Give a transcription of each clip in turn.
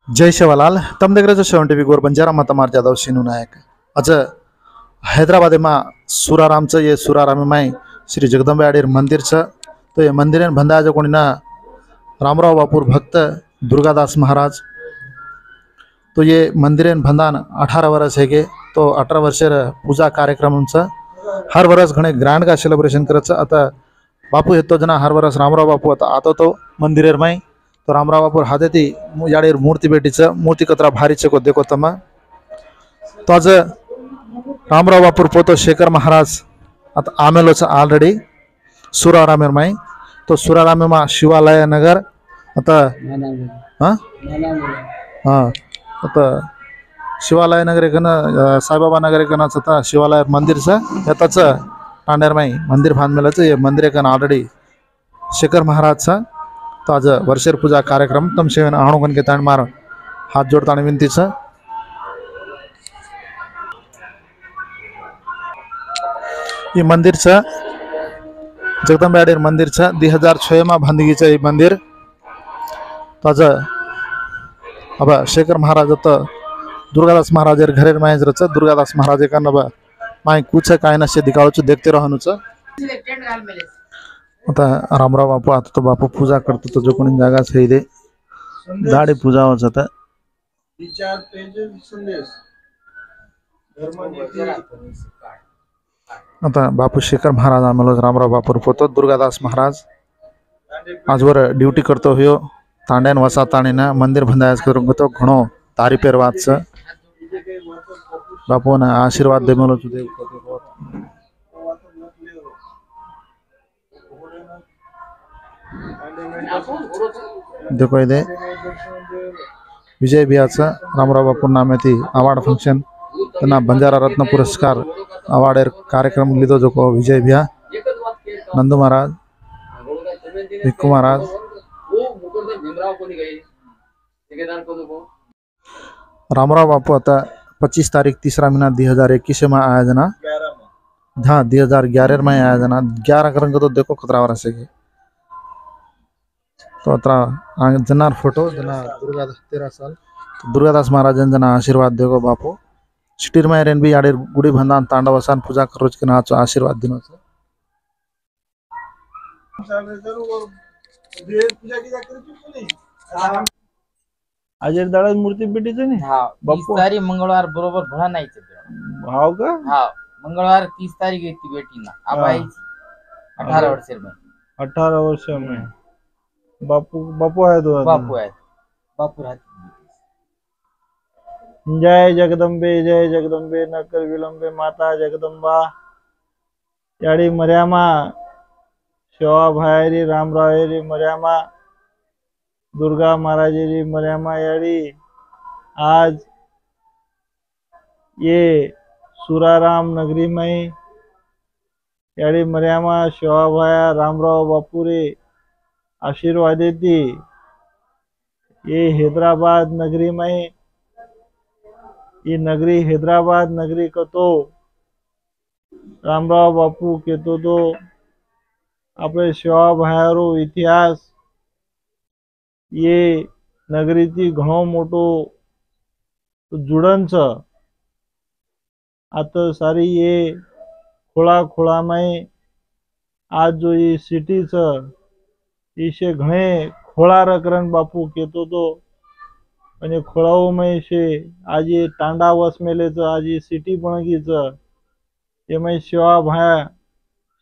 जय शिवलाल तम देख रहे सेवन टीवी गोर बंजारा मतमार जादव सिनु नायक आज हैदराबाद में सुराराम ये सुराराम में श्री जगदंबे आडीर मंदिर तो ये मंदिर बंदा जो कोणी ना रामराव बापूर भक्त दुर्गादास महाराज तो ये मंदिर बंदान 18 वर्ष है तो 18 वर्ष पूजा कार्यक्रम हर वर्ष घणे ग्रँड का सेलिब्रेशन करायचं आता बापू येतो जना हर वर्ष रामराव बापू आता तो मंदिर में तो रामराव बापूर हाते याडे मूर्ति बेटीचं मूर्ति कतरा भारीचे को देखो तमा तो आज रामराव बापूर पोतो शेखर महाराज आता आमेलोच ऑलरेडी सुरारामेर में तो सुरारामे में शिवालय नगर आता हाँ हाँ आता शिवालय नगर एक साईबाबा नगर एक आता शिवालय मंदिर याताच तांडेर में मंदिर बांधमेलाच ये मंदिर एक ऑलरेडी शेखर महाराज तो आज वर्षेर पूजा कार्यक्रम तम सेवन आणुगन के ताण मार हाथ जोड़ता विनती ये मंदिर जगदंबे आडीर मंदिर 2006 में बांधगीचं ये मंदिर तो आज अब शेखर महाराज तो दुर्गादास महाराज घरेर माय दुर्गादास महाराज का नब माय कुछ काय नसे दिखावच देखते रहनुच आता रामराव बापू आता तो बापू पूजा करतो तो जो कोणी जागा है दे दाढ़ी पूजा हो जाता आता बापू शेखर महाराज आम्हाला रामराव बापूर पोतो दुर्गादास महाराज आजवर ड्यूटी करतो हो तांड्यान वसा ताणीना मंदिर बंदायच करून तो घणो तारी पेरवाच बापू ना आशीर्वाद दे मला तुझे देखो इधे विजय बियाचा रामराव बापू नामे ती अवार्ड फंक्शन तना बंजारा रत्न पुरस्कार अवार्ड कार्यक्रम लीधो जो को विजय बिया नंदू महाराज भिक्कू महाराज रामराव बापू आता 25 तारीख 3रा महीना 2021 में आयोजना हाँ 2011 में आयोजना 11 करेंगे तो देखो खतरा हो रहा है तो अത്ര जनार फोटो जना दुर्गादास 13 साल तो दुर्गादास महाराज जना आशीर्वाद देखो बापू सिटीर में रेन भी आडे गुड़ी बंदान तांडवसान पूजा करोज के नाचो आशीर्वाद दिनो अजय दादा मूर्ती भेटीचे नाही हा 30 तारीख मंगळवार बरोबर भळा नाही भाव का हा मंगळवार 30 तारीख येती बेटी ना आबाईची 18 वर्ष में 18 वर्ष में बापू आहे तो बापू आहे बापू राहते जय जगदंबे न कर विलंबे माता जगदंबा याडी मर्यामा शिवा भायरी रामरावेरी मर्यामा दुर्गा महाराजेरी मर्यामा याडी आज ये सुराराम नगरी में याडी मर्यामा शिवा भाया रामराव बापूरे आशीर्वाद देती ये हैदराबाद नगरी में ये नगरी हैदराबाद नगरी को तो रामराव बापू के तो अपने शिवा भायारो इतिहास ये नगरी थी घणो मोटो जुड़न आता सारी ये खोला में आज जो ये सिटी इसे घणे खोला रकरण बापू केतो तो आणि खोळाओ में से आज ये टांडा वस मेले आज ये सिटी बनगीच ये में शिवा भाया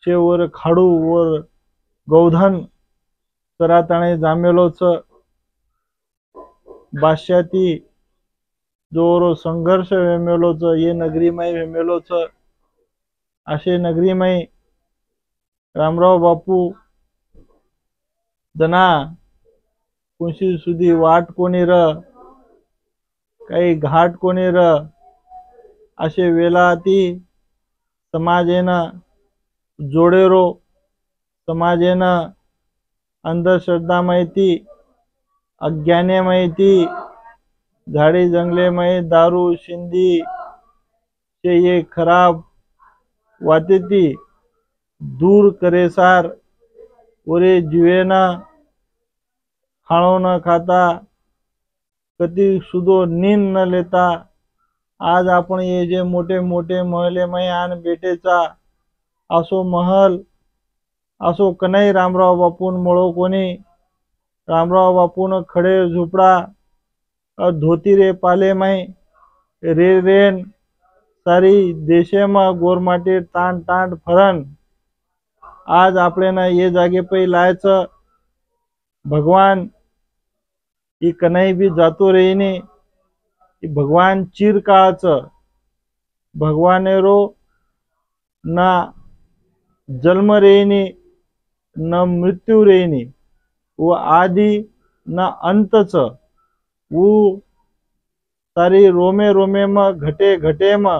शे वर खाडू वर गौधन तराताणे जामेलो बादशाती जोरो संघर्ष वेमेलो ये नगरी में वेमेलो असे नगरी में रामराव बापू जना कुंशी सुधी वाट कोणी काही घाट कोणी असे वेलाती समाजेनं जोडेरो समाजेनं अंधश्रद्धा माहिती अज्ञाने माहिती झाड़ी जंगले में दारू शिंदी से ये खराब वाते थी दूर करे सार ओरे जीवे न खाणो न खाता कधी सुदो नींद न लेता आज आपण हे जे मोठे मोठे महलेमय आणि बेटेचा असो महल असो कनाई रामराव बापून मळो कोणी रामराव बापून खडे झुपड़ा धोती रे पाले मय रे रेन सारी देशे में गोरमाटी तांड तांड फरण आज आपल्याला ये जागे पे लायचं भगवान ही कनाई भी जातो रहीने भगवान चिरकाळाचं भगवानेरो ना जन्म रेनी न मृत्यू रेनी वो आदि न अंतच वो सारी रोमे रोमे में घटे घटे में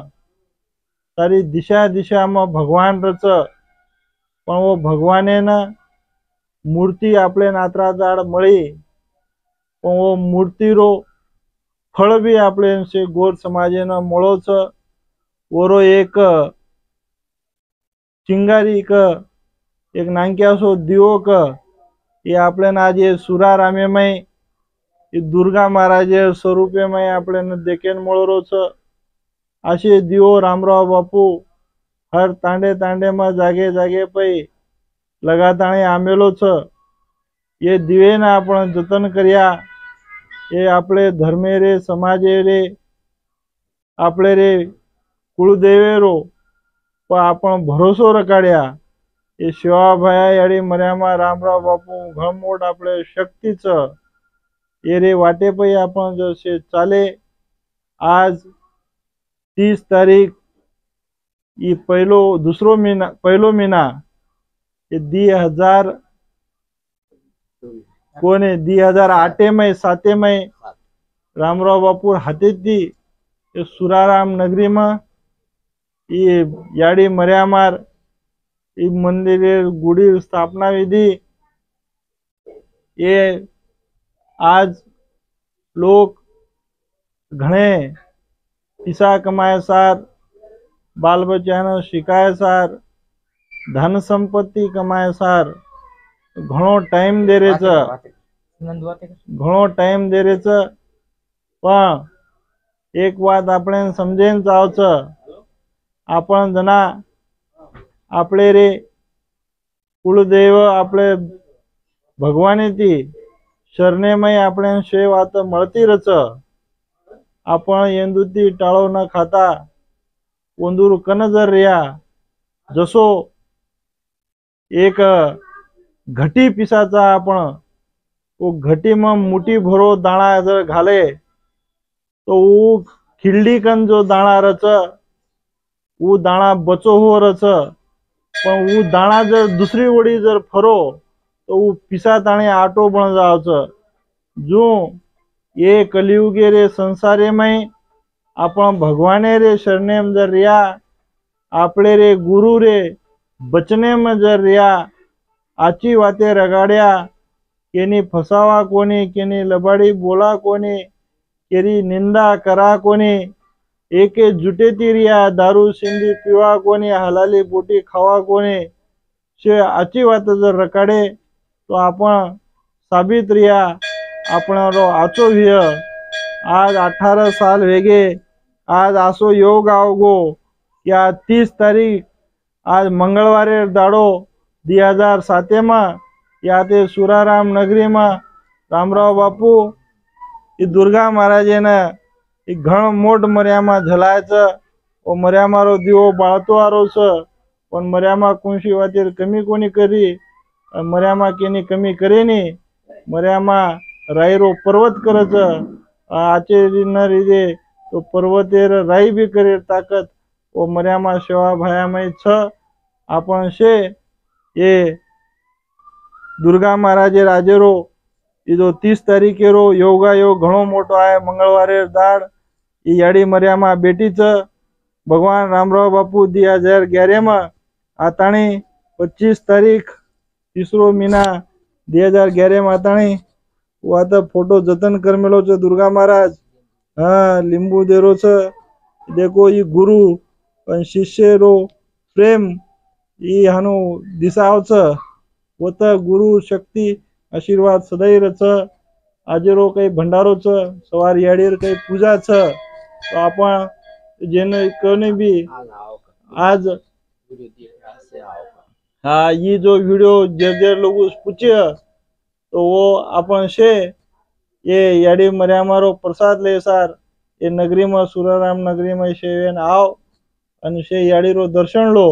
सारी दिशा दिशा में भगवान रच पण वो भगवाने ना मूर्ति आपले नात्राजाड मळी पण वो मूर्ति रो फळ बी आपले से गोर समाजे न मळोच ओरो एक चिंगारी एक नांक्यासो दिवो ये आपल्याला आज ये सुरारामेमय ये दुर्गा महाराज स्वरूपेमय आपल्याला देखेन मळरोच असे दिवो रामराव बापू हर तांडे तांडे में जागे जागे पे लगाताणे आमेलोच ये दिवे ना आपण जतन करिया ये आपले धर्मे रे समाजे रे आपले रे कुळदेवे रो पण आपण भरोसो रकाड्या ये शिवाभाया याडी मर्यामा रामराव बापू घमोट आपले शक्तीच ये रे वाटे पे आपण जसे चाले आज 30 तारीख ये दूसरो महीना पहलो महीना ये 2000 कोने 2008 में 7 में रामराव बापू हाथे थी ये सुराराम नगरी में ये याडी मर्यामार ये मंदिर गुड़ी स्थापना विधि ये आज लोग घणे पिसा कमाए सार बाल बच्चा शिकाय सार धन संपत्ति कमाए सार घणो टाइम दे रे घणो टाइम दे रे पण एक बात आपण समजेन जावच आपण जना आपले रे कुलदेव आपले भगवाने ती शरणेमय आपण शेव आता मळती रच आपण येंदुती टाळो न खाता ओंदूर कन जर रिया जसो एक घटी पिसाचा आपण वो घटी में मुठी भरो दाणा जर घाले तो वो खिल्डी कन जो दाणा रच वो दाणा बचो हो रच पण वो दाणा जर दूसरी ओड़ी जर फरो तो वो पिसा ताणे आटो बन जावच जो ये कलियुगे रे संसारे में आपण भगवाने रे शरणे में जर रिया आपले रे गुरु रे बचने में जर रिया आची वाते रगाड्या केनी फसावा कोनी केनी लबाड़ी बोला कोनी केरी निंदा करा कोनी एके जुटे तिरिया दारू सिंधी पीवा कोनी हलाली बोटी खावा कोनी शे आची वात जर रकाडे तो आपण साबित रिया आपणारो आचो विय आज 18 साल वेगे आज आसो योग आवगो या 30 तारीख आज मंगळवारे दाडो 2007 में या ते सुराराम नगरी में रामराव बापू ये दुर्गा महाराजे ने घण मोट मर्यामा झलायचं ओ मर्यामारो दिवो बाळतो आरो छ पण मर्यामा कोणशी वातेर कमी कोणी करी मर्यामा केनी कमी करेनी मर्यामा राईरो पर्वत करच आचे न रिदे तो पर्वतेर राई भी करे ताकत ओ मर्यामा सेवा भायामय छ आपण शे ये दुर्गा महाराजे राजेरो ये जो 30 तारीखे रो योगा योग घणो मोटो आहे मंगळवारे दाड ये याडी मर्यामा बेटीच भगवान रामराव बापू 2011 में आताणी 25 तारीख तीसरो महीना 2011 में आताणी वो आता फोटो जतन कर मेलो छ दुर्गा महाराज हाँ लिंबू देरो छ देखो ये गुरु पण शिष्य रो प्रेम ये हानु दिसाव छ वो गुरु शक्ति आशीर्वाद सदैव छ આજે રો કઈ ભંડારો છે સવાર યાડીર કઈ પૂજા છે તો આપણ જેને કોને બી आज हाँ ये जो वीडियो जे लोग पूछे तो वो अपन से ये याडी मर्यामारो प्रसाद ले सार ये नगरी में सुराराम नगरी में से आओ અને से याडी रो दर्शन लो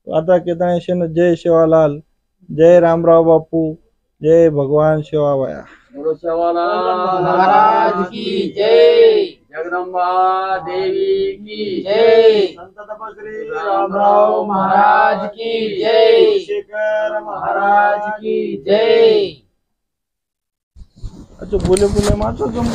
आता कहता है से जय सेवालाल जय रामराव बापू जय भगवान सेवावाया बोलो सेवालाल महाराज की जय जगदम्बा देवी की जय संत तपश्री रामराव महाराज की जय शेखर महाराज की जय अच्छा बोले बोले माचो तुम